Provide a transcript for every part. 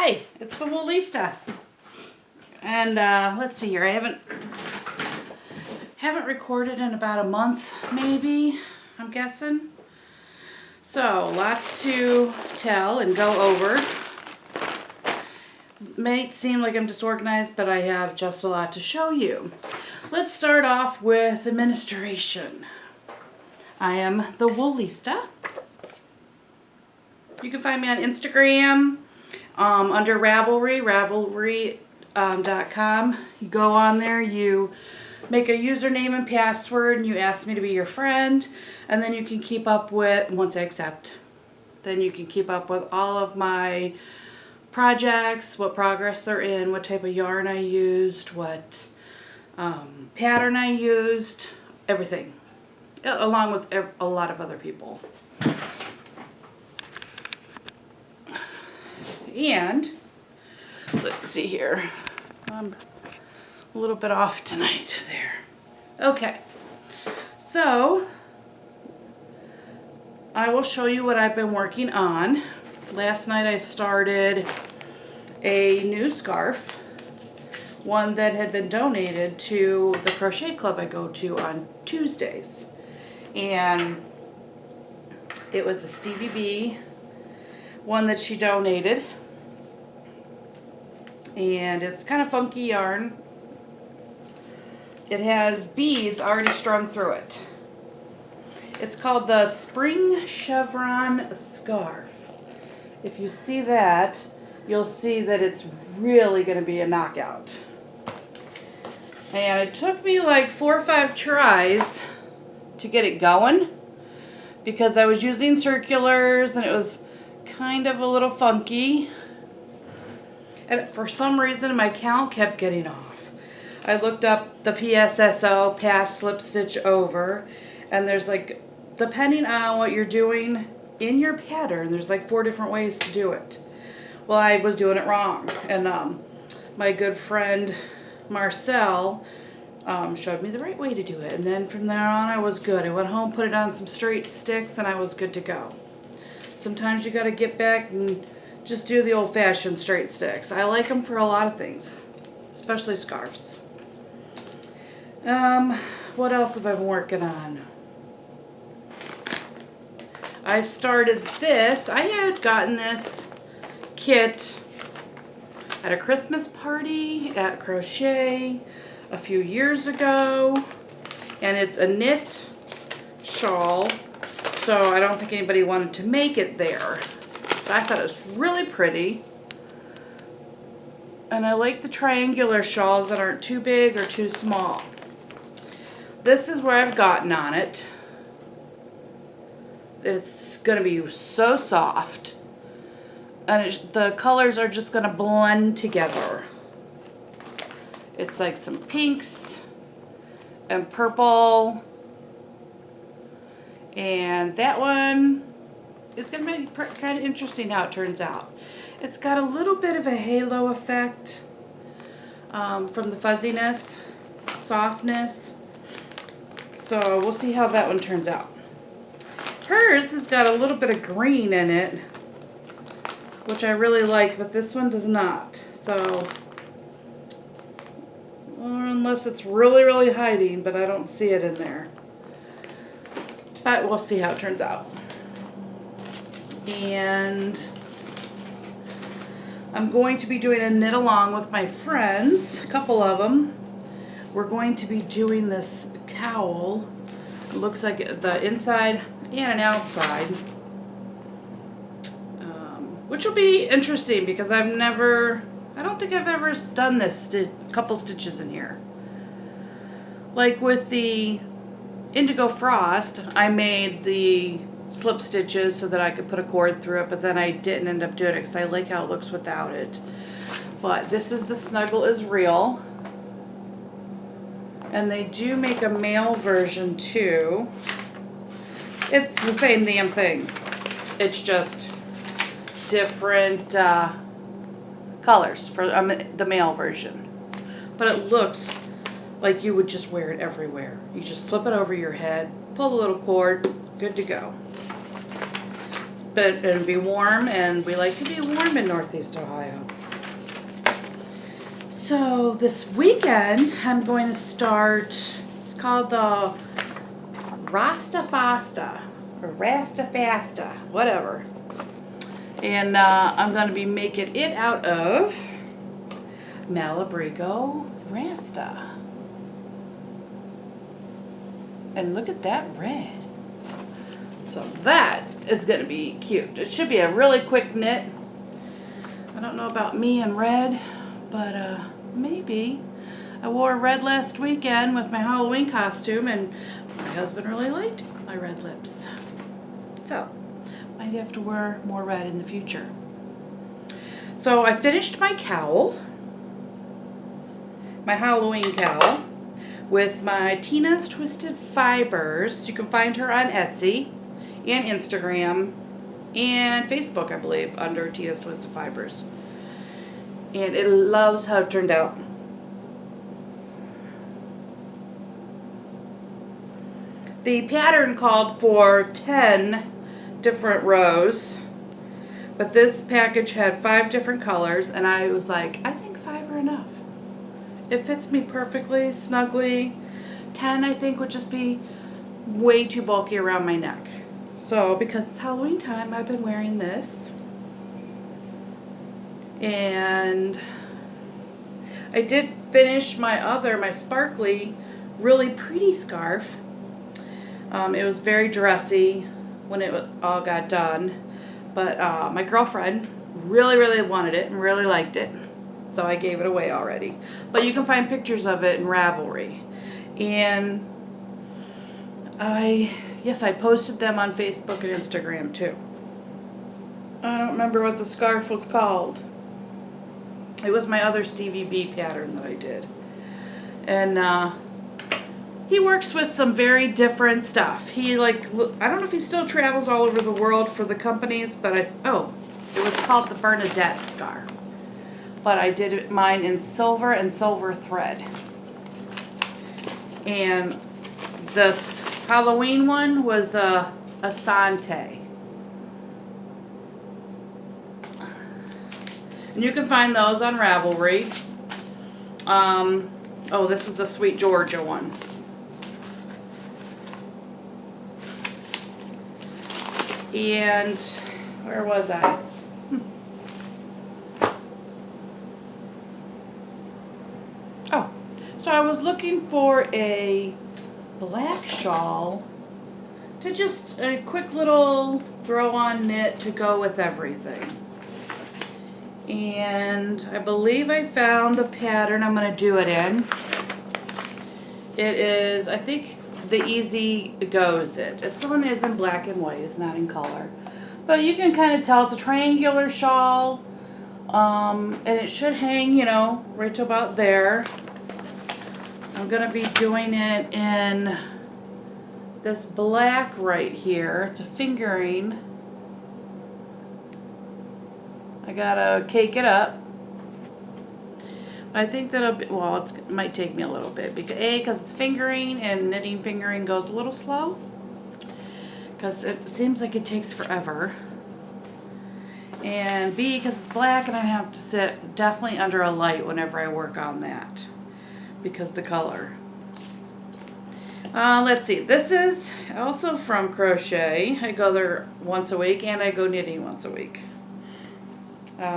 Hi, it's the Woolista. And let's see here. I haven't recorded in about a month, maybe, I'm guessing. So, lots to tell and go over. Might seem like I'm disorganized, but I have just a lot to show you. Let's start off with administration. I am the Woolista. You can find me on Instagram under Ravelry, ravelry.com. You go on there, you make a username and password, and you ask me to be your friend, and then you can keep up with, once I accept, then you can keep up with all of my projects, what progress they're in, what type of yarn I used, what pattern I used, everything, along with a lot of other people. And let's see here, I'm a little bit off tonight there. Okay, so I will show you what I've been working on. Last night I started a new scarf, one that had been donated to the crochet club I go to on Tuesdays. And it was a Stevie B one that she donated. And it's kind of funky yarn. It has beads already strung through it. It's called the Spring Chevron Scarf. If you see that, you'll see that it's really going to be a knockout. And it took me like 4 or 5 tries to get it going because I was using circulars and it was kind of a little funky. And for some reason my count kept getting off. I looked up the PSSO, pass, slip, stitch, over, and there's like, depending on what you're doing in your pattern, there's like 4 different ways to do it. Well, I was doing it wrong, and my good friend Marcel showed me the right way to do it, and then from there on I was good. I went home, put it on some straight sticks, and I was good to go. Sometimes you got to get back and just do the old-fashioned straight sticks. I like them for a lot of things, especially scarves. What else have I been working on? I started this. I had gotten this kit at a Christmas party at Crochet a few years ago, and it's a knit shawl, so I don't think anybody wanted to make it there. But I thought it was really pretty. And I like the triangular shawls that aren't too big or too small. This is where I've gotten on it. It's going to be so soft. And the colors are just going to blend together. It's like some pinks and purple. And that one, it's going to be kind of interesting how it turns out. It's got a little bit of a halo effect from the fuzziness, softness. So we'll see how that one turns out. Hers has got a little bit of green in it, which I really like, but this one does not. So, or unless it's really, really hiding, but I don't see it in there. But we'll see how it turns out. And I'm going to be doing a knit along with my friends, a couple of them. We're going to be doing this cowl. It looks like the inside and an outside, which will be interesting because I don't think I've ever done this couple stitches in here. Like with the Indigo Frost, I made the slip stitches so that I could put a cord through it, but then I didn't end up doing it because I like how it looks without it. But this is the Snuggle is Real. And they do make a male version too. It's the same damn thing. It's just different colors for the male version. But it looks like you would just wear it everywhere. You just slip it over your head, pull the little cord, good to go. But it'll be warm, and we like to be warm in Northeast Ohio. So this weekend I'm going to start, it's called the Rastafasta or Rastafasta, whatever. And I'm going to be making it out of Malabrigo Rasta. And look at that red. So that is going to be cute. It should be a really quick knit. I don't know about me and red, but maybe. I wore red last weekend with my Halloween costume, and my husband really liked my red lips. So, might have to wear more red in the future. So I finished my cowl, my Halloween cowl, with my Tina's Twisted Fibers. You can find her on Etsy and Instagram and Facebook, I believe, under Tina's Twisted Fibers. And it loves how it turned out. The pattern called for 10 different rows, but this package had 5 different colors, and I was like, I think 5 are enough. It fits me perfectly, snugly. 10 I think would just be way too bulky around my neck. So because it's Halloween time, I've been wearing this. And I did finish my sparkly, really pretty scarf. It was very dressy when it all got done. But my girlfriend really, really wanted it and really liked it. So I gave it away already. But you can find pictures of it in Ravelry. And yes, I posted them on Facebook and Instagram too. I don't remember what the scarf was called. It was my other Stevie B pattern that I did. And he works with some very different stuff. He I don't know if he still travels all over the world for the companies, but it was called the Bernadette scarf. But I did mine in silver and silver thread. And this Halloween one was the Asante. And you can find those on Ravelry. This was a Sweet Georgia one. And where was I? So I was looking for a black shawl to just a quick little throw on knit to go with everything. And I believe I found the pattern I'm going to do it in. It is, I think, the Easy Goes It. This one is in black and white, it's not in color. But you can kind of tell it's a triangular shawl. And it should hang, right to about there. I'm going to be doing it in this black right here. It's a fingering. I gotta cake it up. I think that'll be, well, it might take me a little bit. Because it's fingering, and knitting fingering goes a little slow. Because it seems like it takes forever. And B, because it's black and I have to sit definitely under a light whenever I work on that. Because the color. Let's see. This is also from Crochet. I go there once a week, and I go knitting once a week.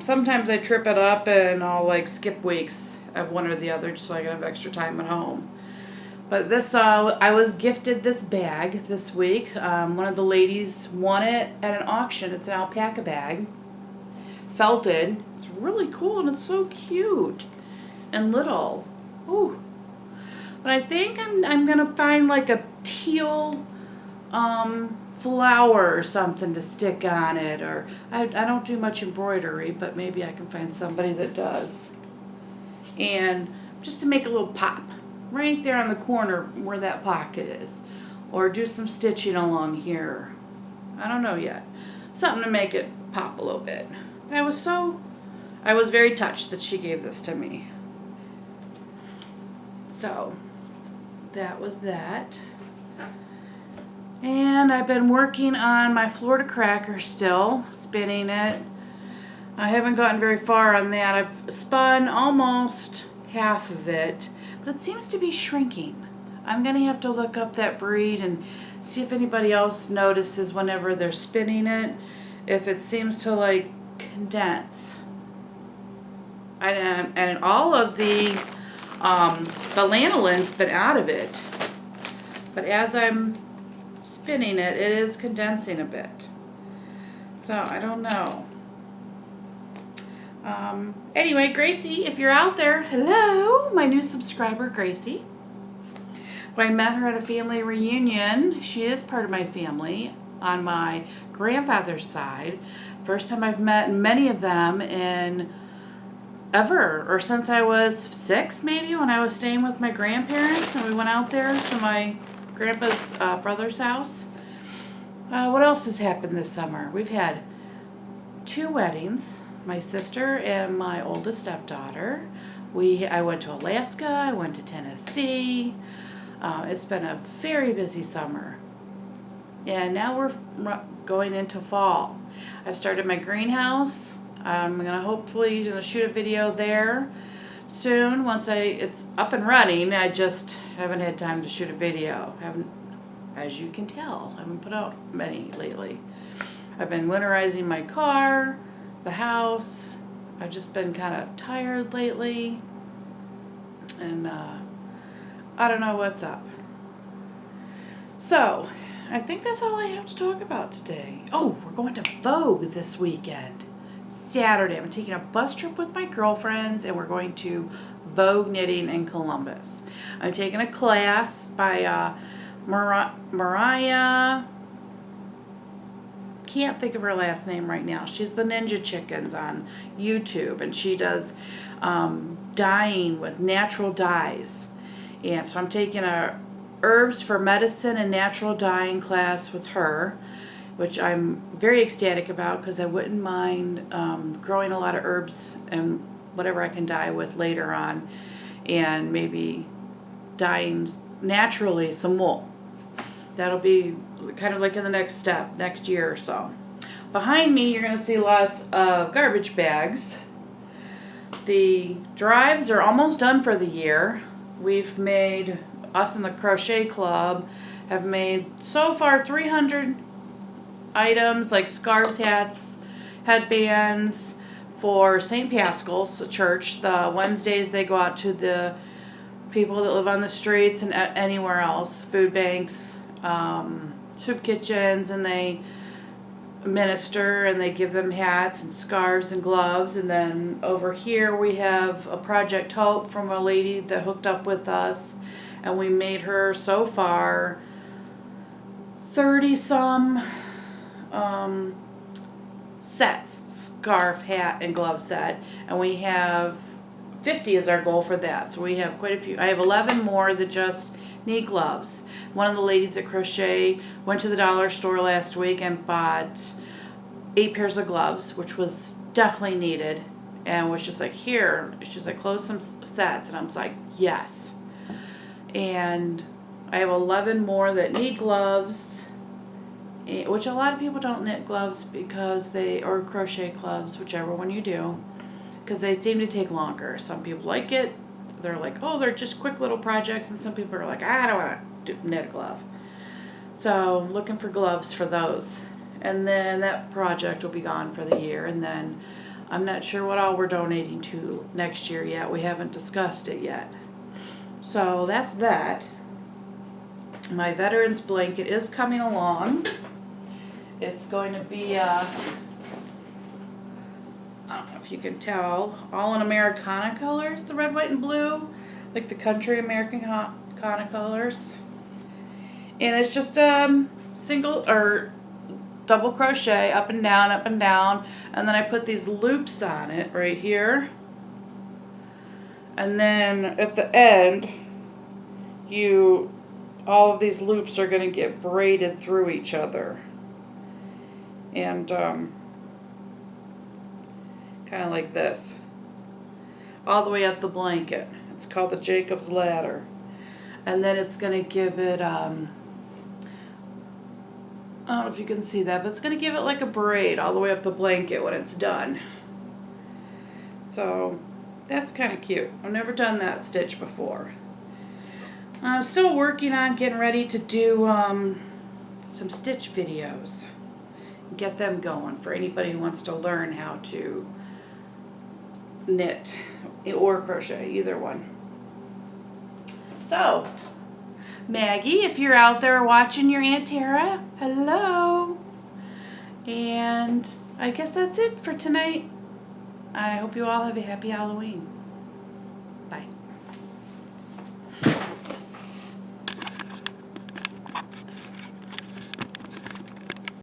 Sometimes I trip it up and I'll skip weeks of one or the other just so I can have extra time at home. But this, I was gifted this bag this week. One of the ladies won it at an auction. It's an alpaca bag. Felted. It's really cool and it's so cute and little. Ooh. But I think I'm gonna find a teal flower or something to stick on it, or I don't do much embroidery, but maybe I can find somebody that does. And just to make a little pop right there on the corner where that pocket is, or do some stitching along here. I don't know yet. Something to make it pop a little bit. But I was very touched that she gave this to me. So that was that. And I've been working on my Florida cracker still, spinning it. I haven't gotten very far on that. I've spun almost half of it, but it seems to be shrinking. I'm going to have to look up that breed and see if anybody else notices whenever they're spinning it, if it seems to like condense. And all of the lanolin's been out of it, but as I'm spinning it, it is condensing a bit. So I don't know. Anyway, Gracie, if you're out there, hello, my new subscriber, Gracie. When I met her at a family reunion, she is part of my family on my grandfather's side. First time I've met many of them in ever, or since I was 6 maybe, when I was staying with my grandparents and we went out there to my grandpa's brother's house. What else has happened this summer? We've had 2 weddings, my sister and my oldest stepdaughter. I went to Alaska, I went to Tennessee. It's been a very busy summer. And now we're going into fall. I've started my greenhouse. I'm gonna hopefully shoot a video there soon. Once it's up and running, I just haven't had time to shoot a video. As you can tell, I haven't put out many lately. I've been winterizing my car, the house. I've just been kind of tired lately, and I don't know what's up. So I think that's all I have to talk about today. Oh, we're going to Vogue this weekend. Saturday, I'm taking a bus trip with my girlfriends, and we're going to Vogue Knitting in Columbus. I'm taking a class by Mariah. Can't think of her last name right now. She's the Ninja Chickens on YouTube, and she does dyeing with natural dyes. And so I'm taking a herbs for medicine and natural dyeing class with her, which I'm very ecstatic about because I wouldn't mind growing a lot of herbs and whatever I can dye with later on, and maybe dyeing naturally some wool. That'll be kind of like in the next step, next year or so. Behind me, you're going to see lots of garbage bags. The drives are almost done for the year. We've made, us in the crochet club have made so far 300 items like scarves, hats, headbands for St. Paschal's Church. The Wednesdays they go out to the people that live on the streets and anywhere else, food banks, soup kitchens, and they minister and they give them hats and scarves and gloves. And then over here we have a Project Hope from a lady that hooked up with us, and we made her so far 30 some sets, scarf, hat, and glove set, and we have 50 is our goal for that. So we have quite a few. I have 11 more that just need gloves. One of the ladies at Crochet went to the dollar store last week and bought 8 pairs of gloves, which was definitely needed, and was just like, here, she's like, close some sets, and I was like, yes. And I have 11 more that need gloves, which a lot of people don't knit gloves because or crochet gloves, whichever one you do, because they seem to take longer. Some people like it. They're like, oh, they're just quick little projects, and some people are like, I don't want to knit a glove. So I'm looking for gloves for those. And then that project will be gone for the year, and then I'm not sure what all we're donating to next year yet. We haven't discussed it yet. So that's that. My veterans blanket is coming along. It's going to be, I don't know if you can tell, all in Americana colors, the red, white, and blue, like the country Americana colors. And it's just single or double crochet up and down, and then I put these loops on it right here. And then at the end, all of these loops are going to get braided through each other. And kind of like this, all the way up the blanket. It's called the Jacob's Ladder. And then it's going to give it, I don't know if you can see that, but it's going to give it like a braid all the way up the blanket when it's done. So That's kind of cute. I've never done that stitch before. I'm still working on getting ready to do some stitch videos. Get them going for anybody who wants to learn how to knit or crochet, either one. So, Maggie, if you're out there watching your Aunt Tara, hello. And I guess that's it for tonight. I hope you all have a happy Halloween.